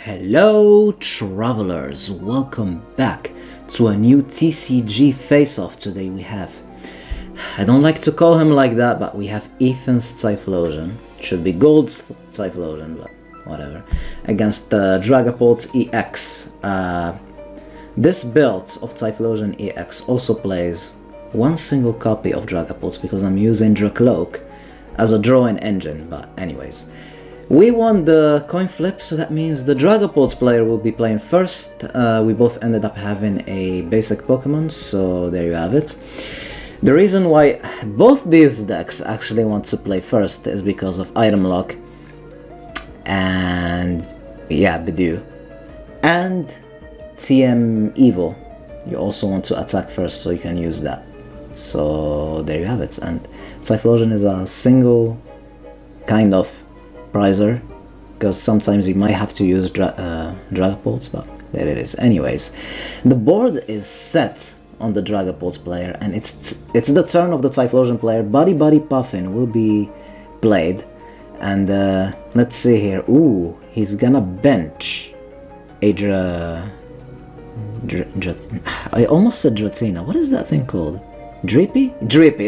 Hello travelers, welcome back to a new TCG face-off. Today we have, I don't like to call him like that, but we have Ethan's Typhlosion, should be Gold's Typhlosion, but whatever, against Dragapult EX. This build of Typhlosion EX also plays one single copy of Dragapult because I'm using Dracloak as a drawing engine, but anyways. We won the coin flip, so that means the Dragapult player will be playing first. We both ended up having a basic Pokemon, so there you have it. The reason why both these decks actually want to play first is because of item lock and, yeah, Bidoof. And TM Evo. You also want to attack first, so you can use that. So there you have it. And Typhlosion is a single kind of prizer, because sometimes you might have to use Dragapult, but there it is. Anyways, the board is set on the Dragapult player, and it's the turn of the Typhlosion player. Buddy Puffin will be played, and let's see here. Ooh, he's gonna bench a I almost said Dratina. What is that thing called? Drippy,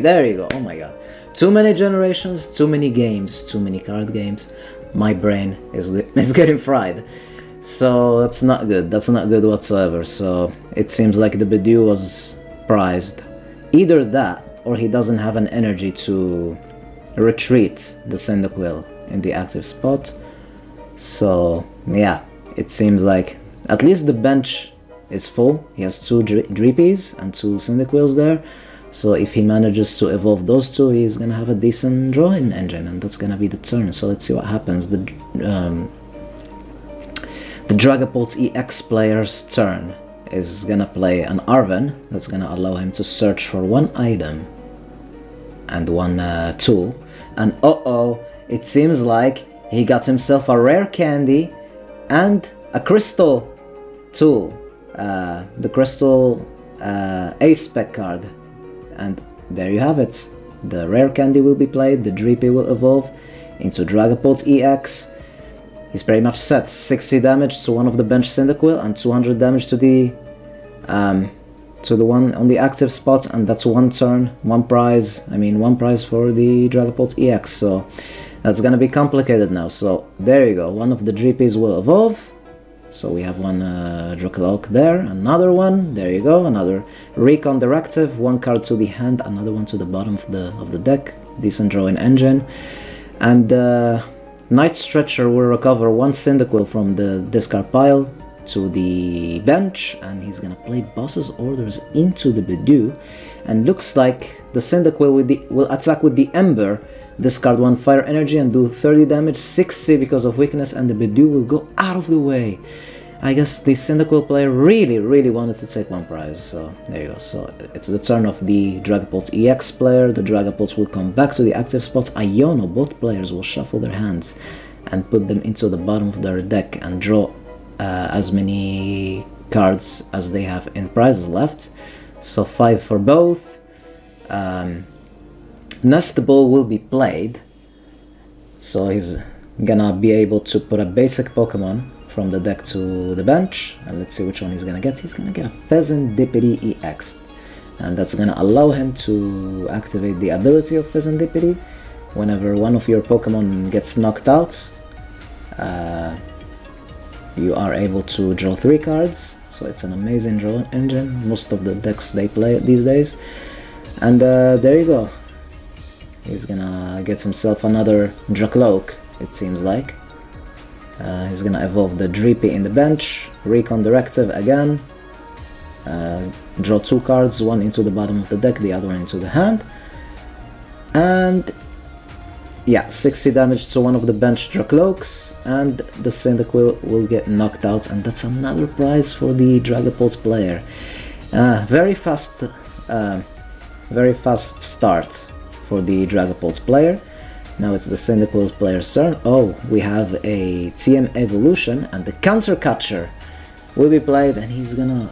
there you go. Oh my god. Too many generations, too many games, too many card games. My brain is getting fried. So that's not good. That's not good whatsoever. So it seems like the Bidoof was prized. Either that, or he doesn't have an energy to retreat the Cyndaquil in the active spot. So yeah, it seems like at least the bench is full. He has two Drippies and two Cyndaquils there. So if he manages to evolve those two, he's gonna have a decent drawing engine, and that's gonna be the turn. So let's see what happens. The Dragapult EX player's turn is gonna play an Arven. That's gonna allow him to search for one item and one tool. And it seems like he got himself a rare candy and a crystal tool. The crystal A-spec card. And there you have it. The rare candy will be played, the Drippy will evolve into Dragapult EX. He's pretty much set. 60 damage to one of the bench Cyndaquil and 200 damage to the one on the active spot, and that's one turn, one prize for the Dragapult EX. So that's gonna be complicated now. So there you go. One of the Drippies will evolve. So we have one Dracloak there, another one, there you go, another Recon Directive, one card to the hand, another one to the bottom of the deck, decent drawing engine. And Night Stretcher will recover one Cyndaquil from the discard pile to the bench, and he's gonna play Boss's Orders into the Bidoof, and looks like the Cyndaquil will attack with the Ember, discard one Fire Energy and do 30 damage, 60 because of weakness, and the Bidoof will go out of the way. I guess the Cyndaquil player really wanted to take one prize, so there you go. So it's the turn of the Dragapult EX player. The Dragapults will come back to the active spots. Iono, both players will shuffle their hands and put them into the bottom of their deck and draw as many cards as they have in prizes left. So 5 for both. Nestable will be played, so he's gonna be able to put a basic Pokemon from the deck to the bench, and let's see which one he's gonna get. He's gonna get a Pheasantipede EX, and that's gonna allow him to activate the ability of Pheasantipede. Whenever one of your Pokemon gets knocked out, you are able to draw 3 cards, so it's an amazing draw engine. Most of the decks they play it these days. And there you go. He's gonna get himself another Dracloak, it seems like. He's gonna evolve the Drippy in the bench, Recon Directive again, draw 2 cards, one into the bottom of the deck, the other one into the hand. And yeah, 60 damage to one of the bench Dracloaks, and the Cyndaquil will get knocked out, and that's another prize for the Dragapult player. Very fast start for the Dragapult player. Now it's the Cyndaquil player's turn. Oh, we have a TM Evolution, and the Counter Catcher will be played, and he's gonna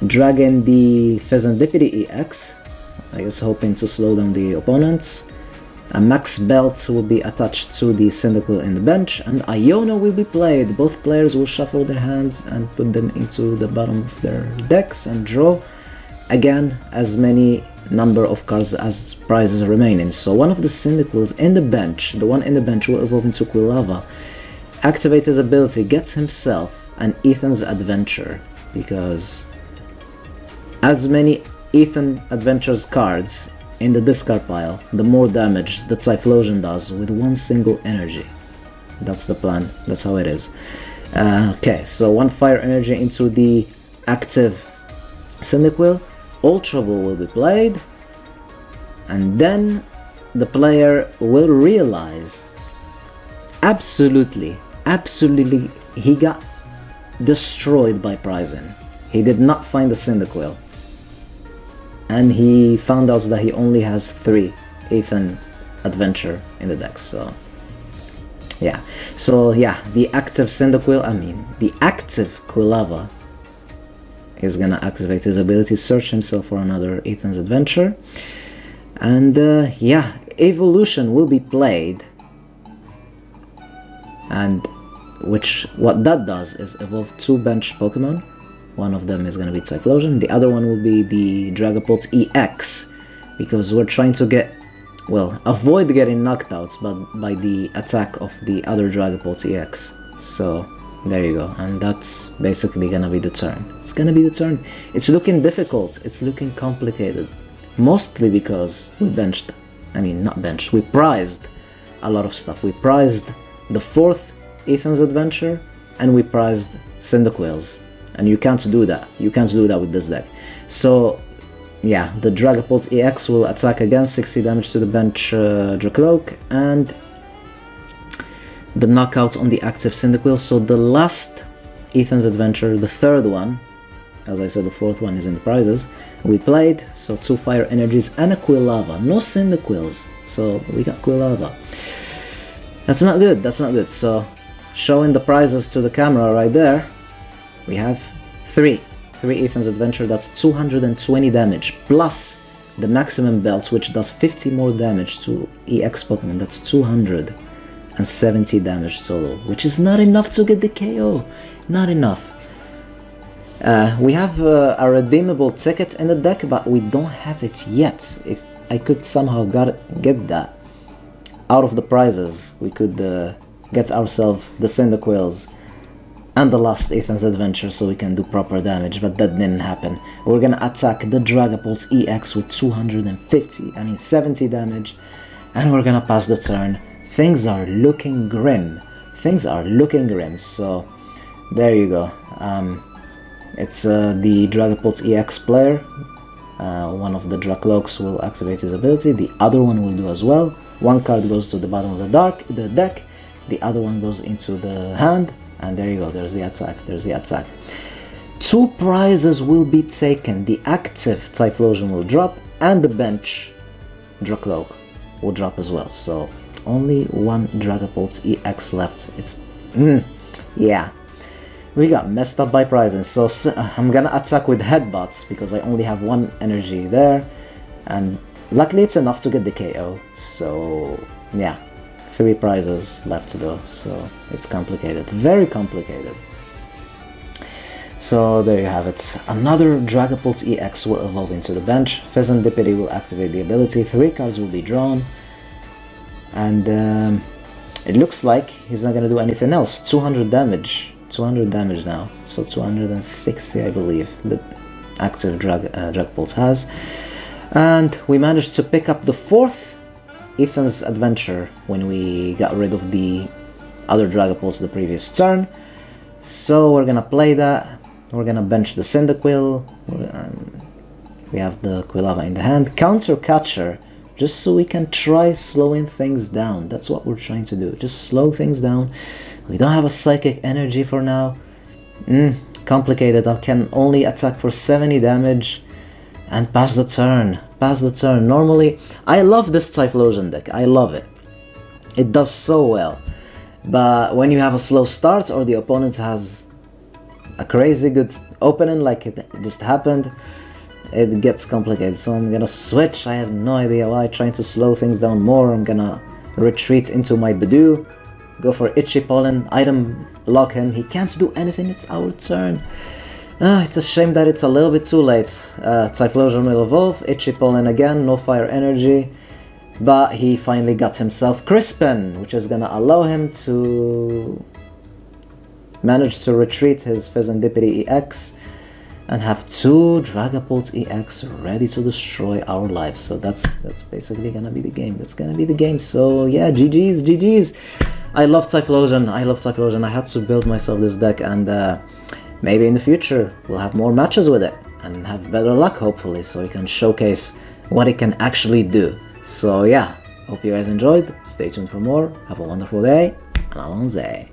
drag in the Pheasantipede EX, I guess hoping to slow down the opponents. A max belt will be attached to the Cyndaquil in the bench, and Iona will be played. Both players will shuffle their hands and put them into the bottom of their decks and draw, again, as many number of cards as prizes remaining. So one of the Cyndaquils in the bench, the one in the bench, will evolve into Quilava, activate his ability, gets himself an Ethan's Adventure, because as many Ethan Adventures cards in the discard pile, the more damage the Typhlosion does with one single energy. That's the plan, that's how it is. Okay, so one fire energy into the active Cyndaquil, Ultra Ball will be played, and then the player will realize absolutely he got destroyed by Prison. He did not find the Cyndaquil, and he found out that he only has 3 Ethan Adventure in the deck. So yeah, the active Cyndaquil, the active Quilava is gonna activate his ability, search himself for another Ethan's Adventure, and Evolution will be played, and what that does is evolve 2 bench Pokemon. One of them is going to be Typhlosion, the other one will be the Dragapult EX, because we're trying to avoid getting knocked out by the attack of the other Dragapult EX. So there you go, and that's basically going to be the turn. It's going to be the turn. It's looking difficult, it's looking complicated, mostly because we we prized a lot of stuff. We prized the 4th Ethan's Adventure, and we prized Cyndaquils. And you can't do that. You can't do that with this deck. So yeah, the Dragapult EX will attack again, 60 damage to the bench Dracloak, and the knockout on the active Cyndaquil. So the last Ethan's Adventure, the 3rd one, as I said, the 4th one is in the prizes, we played. So 2 fire energies and a Quilava. No Cyndaquils, so we got Quilava. That's not good, that's not good. So showing the prizes to the camera right there, we have 3 Ethan's Adventure, that's 220 damage, plus the maximum belt, which does 50 more damage to EX Pokemon, that's 270 damage solo, which is not enough to get the KO, not enough. We have a redeemable ticket in the deck, but we don't have it yet. If I could somehow get that out of the prizes, we could get ourselves the Cyndaquils and the last Ethan's Adventure, so we can do proper damage, but that didn't happen. We're gonna attack the Dragapult EX with 70 damage, and we're gonna pass the turn. Things are looking grim. So there you go. It's the Dragapult EX player. One of the Dracloaks will activate his ability, the other one will do as well. One card goes to the bottom of the deck, the other one goes into the hand, and there you go, there's the attack. 2 prizes will be taken. The active Typhlosion will drop, and the bench Dracloak will drop as well. So only 1 Dragapult EX left. Yeah, we got messed up by prizes. So I'm gonna attack with Headbutt, because I only have 1 energy there, and luckily it's enough to get the KO. So yeah, 3 prizes left to go, so it's complicated, very complicated. So there you have it. Another Dragapult EX will evolve into the bench. Pheasantipity will activate the ability. 3 cards will be drawn, and it looks like he's not going to do anything else. 200 damage now, so 260 I believe the active Dragapult has. And we managed to pick up the 4th Ethan's Adventure when we got rid of the other Dragapults the previous turn. So we're gonna play that. We're gonna bench the Cyndaquil. We have the Quilava in the hand. Counter Catcher, just so we can try slowing things down. That's what we're trying to do, just slow things down. We don't have a Psychic Energy for now. Complicated. I can only attack for 70 damage and pass the turn. Normally, I love this Typhlosion deck. I love it. It does so well. But when you have a slow start, or the opponent has a crazy good opening like it just happened, it gets complicated. So I'm gonna switch. I have no idea why. Trying to slow things down more. I'm gonna retreat into my Badoo. Go for Itchy Pollen. Item lock him. He can't do anything. It's our turn. It's a shame that it's a little bit too late. Typhlosion will evolve. Itchy Pollen again. No fire energy. But he finally got himself Crispin, which is gonna allow him to manage to retreat his Fizandipity EX and have 2 Dragapult EX ready to destroy our lives. So that's basically gonna be the game. That's gonna be the game. So yeah, GG's, GG's. I love Typhlosion. I love Typhlosion. I had to build myself this deck, and maybe in the future we'll have more matches with it and have better luck, hopefully, so we can showcase what it can actually do. So yeah, hope you guys enjoyed. Stay tuned for more. Have a wonderful day, and allons-y.